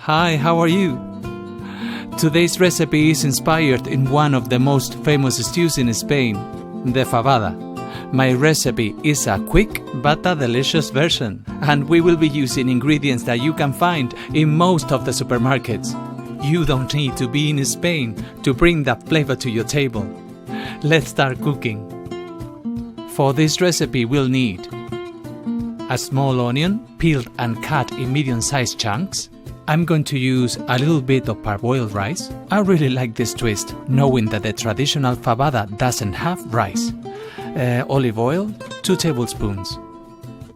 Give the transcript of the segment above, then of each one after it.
Hi, how are you? Today's recipe is inspired in one of the most famous stews in Spain, the Fabada. My recipe is a quick but a delicious version, and we will be using ingredients that you can find in most of the supermarkets. You don't need to be in Spain to bring that flavor to your table. Let's start cooking. For this recipe we'll need a small onion, peeled and cut in medium-sized chunks. I'm going to use a little bit of parboiled rice. I really like this twist, knowing that the traditional fabada doesn't have rice. Olive oil, 2 tablespoons.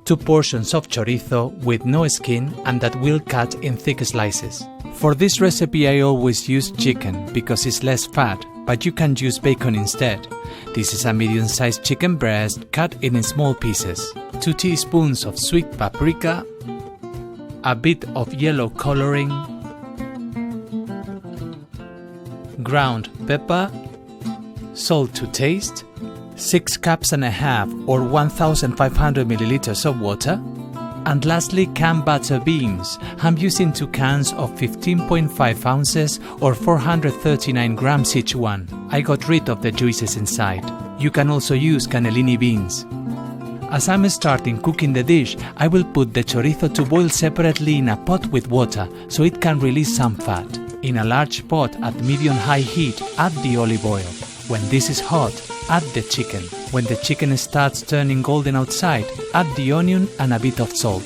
2 portions of chorizo with no skin and that we'll cut in thick slices. For this recipe I always use chicken because it's less fat, but you can use bacon instead. This is a medium-sized chicken breast cut in small pieces. 2 teaspoons of sweet paprika, a bit of yellow coloring, ground pepper, salt to taste, 6 cups and a half or 1,500 milliliters of water, and lastly canned butter beans. I'm using 2 cans of 15.5 ounces or 439 grams each one. I got rid of the juices inside. You can also use cannellini beans. As I'm starting cooking the dish, I will put the chorizo to boil separately in a pot with water so it can release some fat. In a large pot at medium-high heat, add the olive oil. When this is hot, add the chicken. When the chicken starts turning golden outside, add the onion and a bit of salt.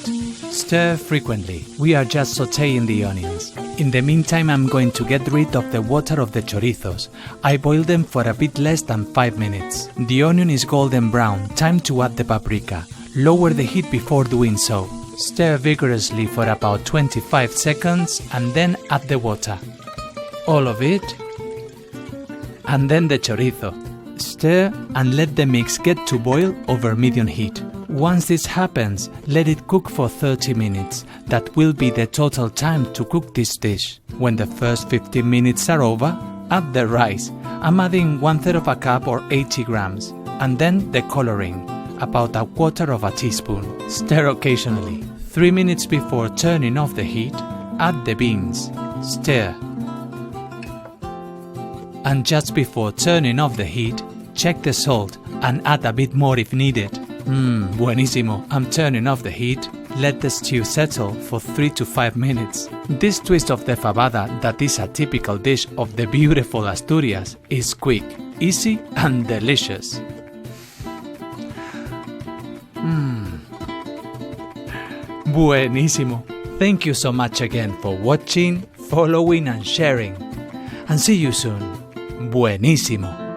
Stir frequently. We are just sautéing the onions. In the meantime, I'm going to get rid of the water of the chorizos. I boiled them for a bit less than 5 minutes. The onion is golden brown. Time to add the paprika. Lower the heat before doing so. Stir vigorously for about 25 seconds and then add the water. All of it. And then the chorizo. Stir and let the mix get to boil over medium heat. Once this happens, let it cook for 30 minutes. That will be the total time to cook this dish. When the first 15 minutes are over, add the rice. I'm adding 1/3 cup or 80 grams. And then the coloring, about 1/4 teaspoon. Stir occasionally. 3 minutes before turning off the heat, add the beans. Stir. And just before turning off the heat, check the salt and add a bit more if needed. Buenísimo. I'm turning off the heat. Let the stew settle for 3 to 5 minutes. This twist of the fabada, that is a typical dish of the beautiful Asturias, is quick, easy and delicious. Buenísimo. Thank you so much again for watching, following and sharing. And see you soon. Buenísimo.